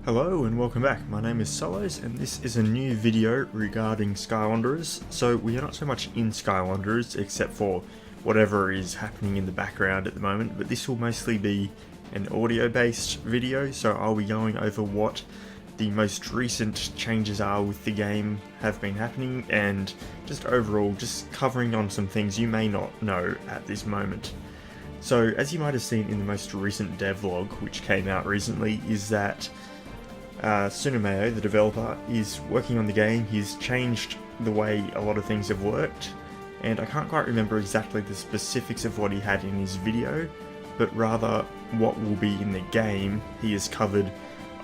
Hello and welcome back. My name is Sullosian and this is a new video regarding Skywanderers. So we are not so much in Skywanderers except for whatever is happening in the background at the moment, but this will mostly be an audio based video, so I'll be going over what the most recent changes are with the game have been happening and just overall just covering on some things you may not know at this moment. So as you might have seen in the most recent devlog which came out recently is that Tsunemayo, the developer, is working on the game. He's changed the way a lot of things have worked, and I can't quite remember exactly the specifics of what he had in his video, but rather what will be in the game he has covered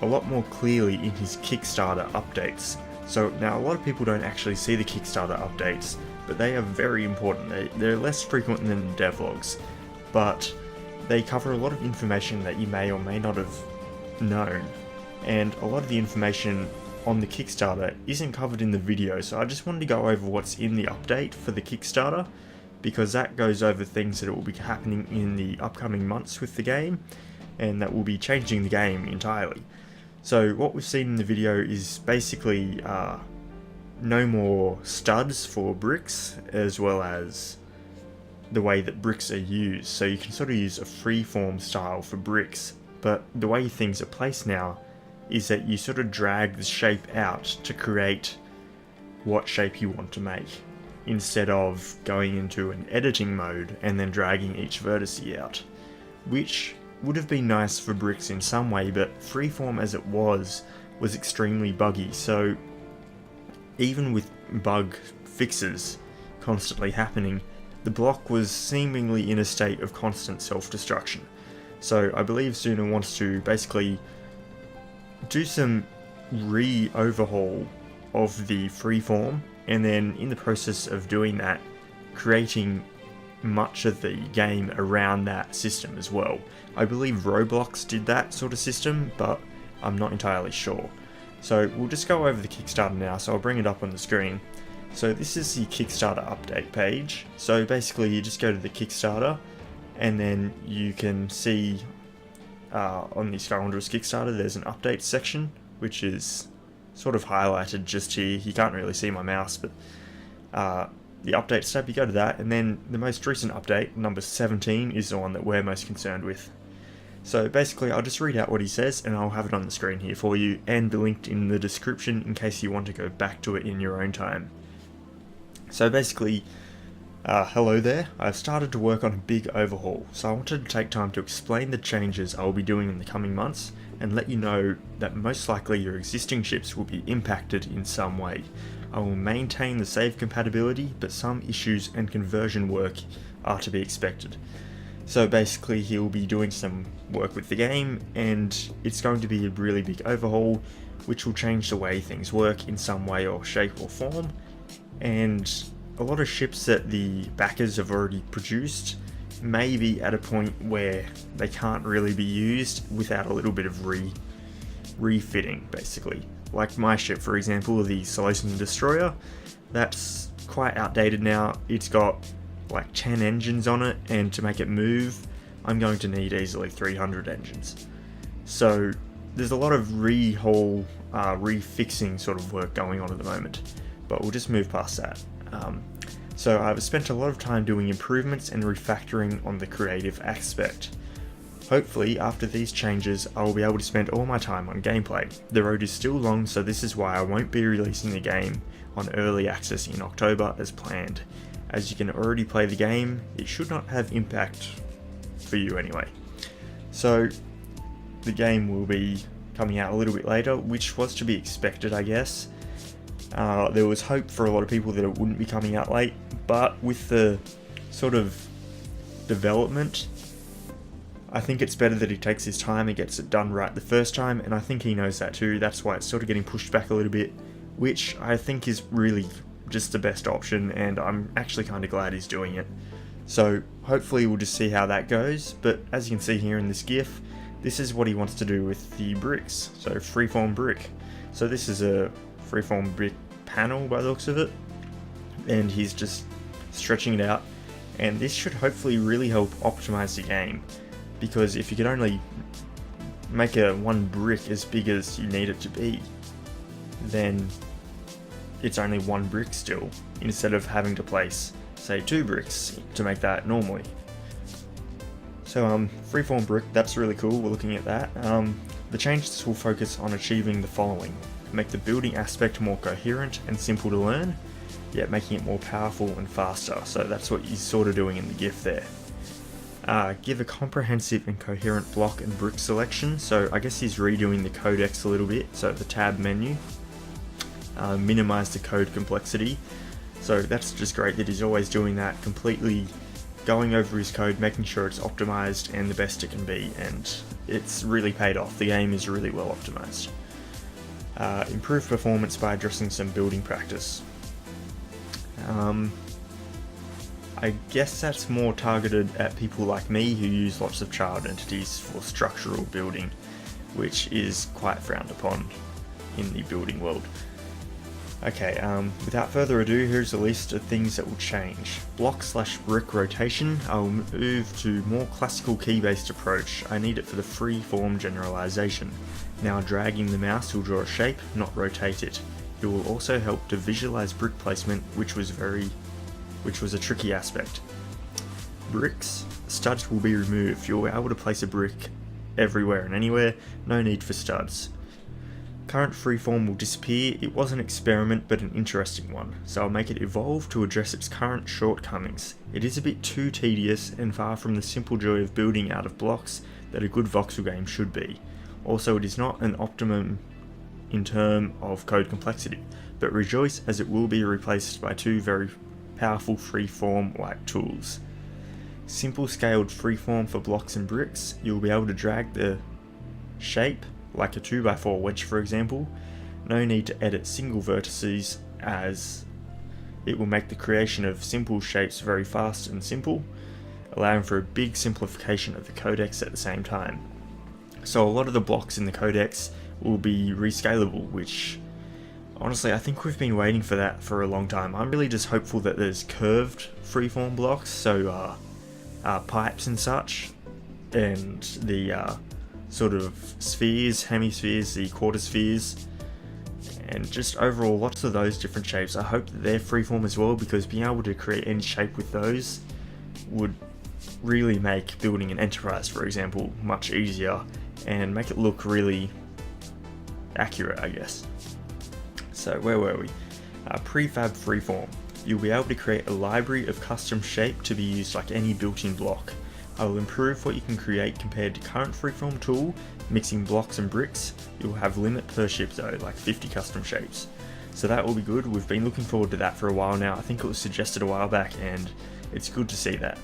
a lot more clearly in his Kickstarter updates. So now a lot of people don't actually see the Kickstarter updates, but they are very important. They're less frequent than the devlogs, but they cover a lot of information that you may or may not have known. And a lot of the information on the Kickstarter isn't covered in the video, so I just wanted to go over what's in the update for the Kickstarter, because that goes over things that will be happening in the upcoming months with the game, and that will be changing the game entirely. So what we've seen in the video is basically no more studs for bricks, as well as the way that bricks are used. So you can sort of use a freeform style for bricks, but the way things are placed now is that you sort of drag the shape out to create what shape you want to make, instead of going into an editing mode and then dragging each vertex out, which would have been nice for bricks in some way, but freeform as it was extremely buggy. So even with bug fixes constantly happening, the block was seemingly in a state of constant self-destruction. So I believe Suna wants to basically do some overhaul of the freeform, and then in the process of doing that, creating much of the game around that system as well. I believe Roblox did that sort of system, but I'm not entirely sure. So we'll just go over the Kickstarter now, so I'll bring it up on the screen. So this is the Kickstarter update page. So basically you just go to the Kickstarter, and then you can see on the Skywanderers Kickstarter there's an update section, which is sort of highlighted just here. You can't really see my mouse, but the updates tab, you go to that, and then the most recent update, number 17, is the one that we're most concerned with. So basically I'll just read out what he says and I'll have it on the screen here for you and linked in the description in case you want to go back to it in your own time. So basically, hello there, I've started to work on a big overhaul, so I wanted to take time to explain the changes I will be doing in the coming months and let you know that most likely your existing ships will be impacted in some way. I will maintain the save compatibility, but some issues and conversion work are to be expected. So basically he'll be doing some work with the game, and it's going to be a really big overhaul which will change the way things work in some way or shape or form. And a lot of ships that the backers have already produced may be at a point where they can't really be used without a little bit of refitting, basically. Like my ship, for example, the Sullosian destroyer, that's quite outdated now. It's got like 10 engines on it, and to make it move, I'm going to need easily 300 engines. So there's a lot of refixing sort of work going on at the moment, but we'll just move past that. So I've spent a lot of time doing improvements and refactoring on the creative aspect. Hopefully after these changes I will be able to spend all my time on gameplay. The road is still long, so this is why I won't be releasing the game on early access in October as planned. As you can already play the game, it should not have impact for you anyway. So the game will be coming out a little bit later, which was to be expected, I guess. There was hope for a lot of people that it wouldn't be coming out late, but with the sort of development, I think it's better that he takes his time and gets it done right the first time, and I think he knows that too. That's why it's sort of getting pushed back a little bit, which I think is really just the best option, and I'm actually kind of glad he's doing it. So hopefully we'll just see how that goes, but as you can see here in this GIF, this is what he wants to do with the bricks, so freeform brick. So this is a freeform brick panel by the looks of it, and he's just stretching it out, and this should hopefully really help optimize the game, because if you could only make one brick as big as you need it to be, then it's only one brick still, instead of having to place, say, 2 bricks to make that normally. So freeform brick, that's really cool, we're looking at that. The changes will focus on achieving the following: make the building aspect more coherent and simple to learn, yet making it more powerful and faster. So that's what he's sort of doing in the GIF there. Give a comprehensive and coherent block and brick selection. So I guess he's redoing the Codex a little bit. So the tab menu, minimize the code complexity. So that's just great that he's always doing that, completely going over his code, making sure it's optimized and the best it can be, and it's really paid off. The game is really well optimized. Improve performance by addressing some building practice. I guess that's more targeted at people like me who use lots of child entities for structural building, which is quite frowned upon in the building world. Okay, without further ado, here's a list of things that will change. Block/brick rotation, I'll move to more classical key-based approach. I need it for the free-form generalization. Now dragging the mouse will draw a shape, not rotate it. It will also help to visualize brick placement, which was a tricky aspect. Bricks, studs will be removed. You'll be able to place a brick everywhere and anywhere, no need for studs. Current freeform will disappear. It was an experiment, but an interesting one, so I'll make it evolve to address its current shortcomings. It is a bit too tedious and far from the simple joy of building out of blocks that a good voxel game should be. Also, it is not an optimum in terms of code complexity, but rejoice as it will be replaced by 2 very powerful freeform-like tools. Simple scaled freeform for blocks and bricks. You'll be able to drag the shape, like a 2x4 wedge for example. No need to edit single vertices, as it will make the creation of simple shapes very fast and simple, allowing for a big simplification of the Codex at the same time. So a lot of the blocks in the Codex will be rescalable, which honestly I think we've been waiting for that for a long time. I'm really just hopeful that there's curved freeform blocks, so pipes and such, and the sort of spheres, hemispheres, the quarter spheres, and just overall lots of those different shapes. I hope that they're freeform as well, because being able to create any shape with those would really make building an enterprise, for example, much easier and make it look really accurate, I guess. So where were we? Prefab freeform. You'll be able to create a library of custom shape to be used like any built-in block. I will improve what you can create compared to current freeform tool, mixing blocks and bricks. You'll have limit per ship though, like 50 custom shapes. So that will be good. We've been looking forward to that for a while now. I think it was suggested a while back, and it's good to see that.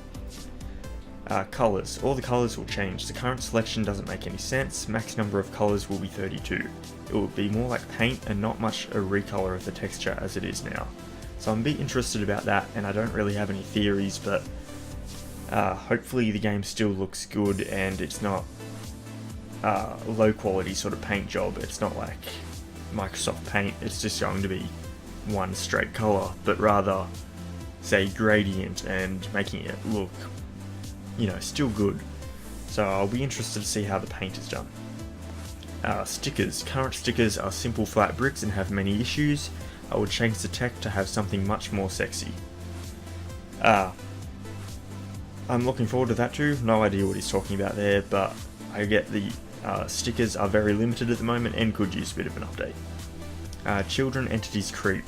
Colours. All the colours will change. The current selection doesn't make any sense. Max number of colours will be 32. It will be more like paint and not much a recolor of the texture as it is now. So I'm a bit interested about that, and I don't really have any theories, but hopefully the game still looks good and it's not a low quality sort of paint job. It's not like Microsoft Paint, it's just going to be one straight colour, but rather say gradient and making it look, you know, still good. So I'll be interested to see how the paint is done. Stickers. Current stickers are simple flat bricks and have many issues. I would change the tech to have something much more sexy. I'm looking forward to that too. No idea what he's talking about there, but I get the stickers are very limited at the moment and could use a bit of an update. Children entities creep.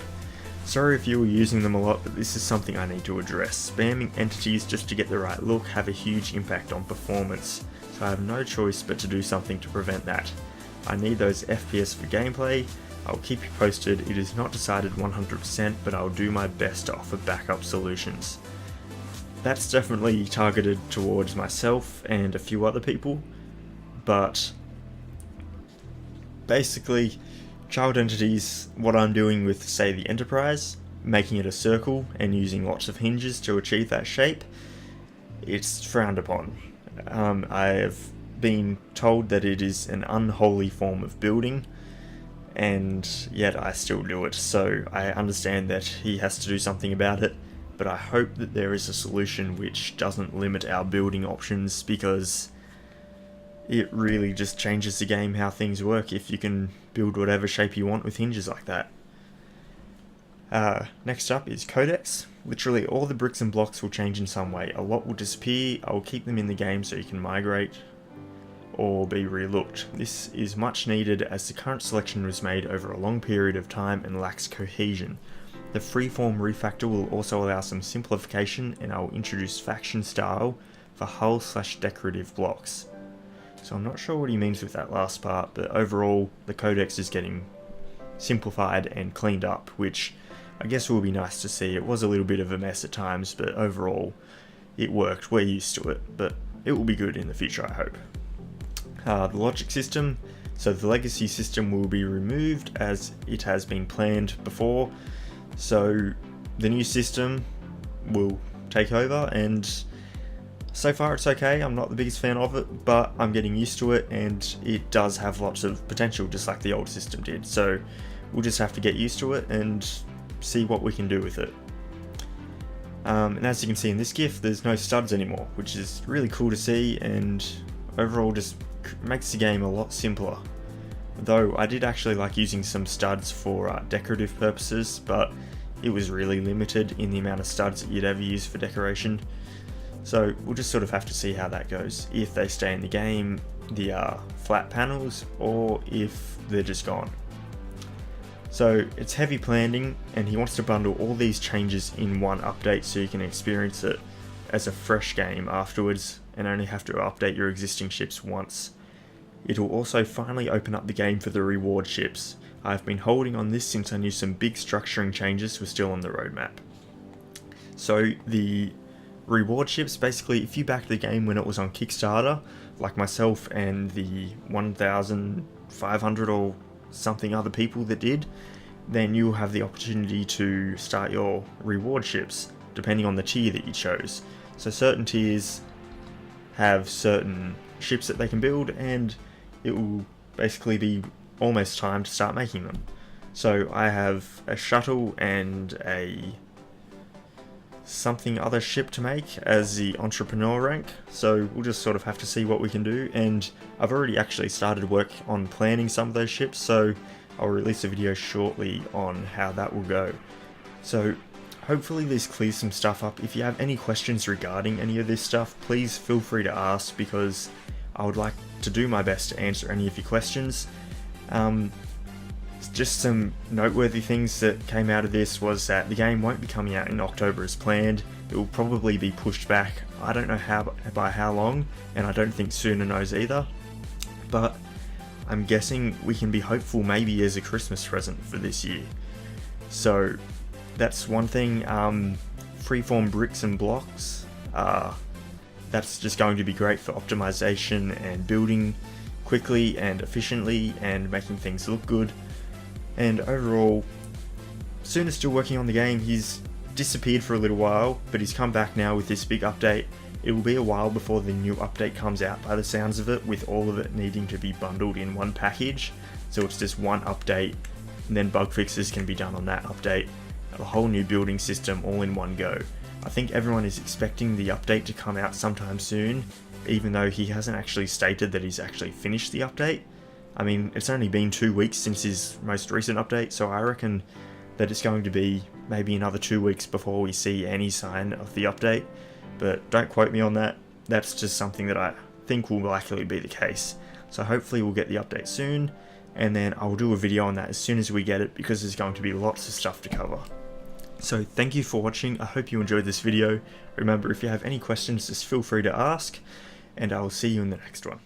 Sorry if you were using them a lot, but this is something I need to address. Spamming entities just to get the right look have a huge impact on performance, so I have no choice but to do something to prevent that. I need those FPS for gameplay. I'll keep you posted. It is not decided 100%, but I'll do my best to offer backup solutions. That's definitely targeted towards myself and a few other people, but basically child entities, what I'm doing with, say, the Enterprise, making it a circle and using lots of hinges to achieve that shape, it's frowned upon. I have been told that it is an unholy form of building, and yet I still do it, so I understand that he has to do something about it, but I hope that there is a solution which doesn't limit our building options, because it really just changes the game how things work if you can build whatever shape you want with hinges like that. Next up is Codex. Literally all the bricks and blocks will change in some way. A lot will disappear. I will keep them in the game so you can migrate or be relooked. This is much needed as the current selection was made over a long period of time and lacks cohesion. The freeform refactor will also allow some simplification, and I will introduce faction style for hull/decorative blocks. So I'm not sure what he means with that last part, but overall the Codex is getting simplified and cleaned up, which I guess will be nice to see. It was a little bit of a mess at times, but overall it worked. We're used to it, but it will be good in the future, I hope. The logic system. So the legacy system will be removed as it has been planned before. So the new system will take over, and so far it's okay. I'm not the biggest fan of it, but I'm getting used to it, and it does have lots of potential just like the old system did. So we'll just have to get used to it and see what we can do with it. And as you can see in this GIF, there's no studs anymore, which is really cool to see, and overall just makes the game a lot simpler. Though I did actually like using some studs for decorative purposes, but it was really limited in the amount of studs that you'd ever use for decoration. So we'll just sort of have to see how that goes, if they stay in the game, the flat panels, or if they're just gone. So it's heavy planning, and he wants to bundle all these changes in one update so you can experience it as a fresh game afterwards and only have to update your existing ships once. It will also finally open up the game for the reward ships. I've been holding on this since I knew some big structuring changes were still on the roadmap. So the reward ships, basically if you backed the game when it was on Kickstarter, like myself and the 1,500 or something other people that did, then you'll have the opportunity to start your reward ships depending on the tier that you chose. So certain tiers have certain ships that they can build, and it will basically be almost time to start making them. So I have a shuttle and a something other ship to make as the entrepreneur rank, so we'll just sort of have to see what we can do. And I've already actually started work on planning some of those ships, so I'll release a video shortly on how that will go. So hopefully this clears some stuff up. If you have any questions regarding any of this stuff, please feel free to ask, because I would like to do my best to answer any of your questions. Just some noteworthy things that came out of this was that the game won't be coming out in October as planned. It will probably be pushed back. I don't know by how long, and I don't think Suna knows either. But I'm guessing we can be hopeful maybe as a Christmas present for this year. So that's one thing. Freeform bricks and blocks. That's just going to be great for optimization and building quickly and efficiently and making things look good. And overall, Suna's still working on the game. He's disappeared for a little while, but he's come back now with this big update. It will be a while before the new update comes out by the sounds of it, with all of it needing to be bundled in one package. So it's just one update, and then bug fixes can be done on that update. A whole new building system all in one go. I think everyone is expecting the update to come out sometime soon, even though he hasn't actually stated that he's actually finished the update. I mean, it's only been 2 weeks since his most recent update, so I reckon that it's going to be maybe another 2 weeks before we see any sign of the update. But don't quote me on that. That's just something that I think will likely be the case. So hopefully we'll get the update soon, and then I'll do a video on that as soon as we get it, because there's going to be lots of stuff to cover. So thank you for watching. I hope you enjoyed this video. Remember, if you have any questions, just feel free to ask, and I'll see you in the next one.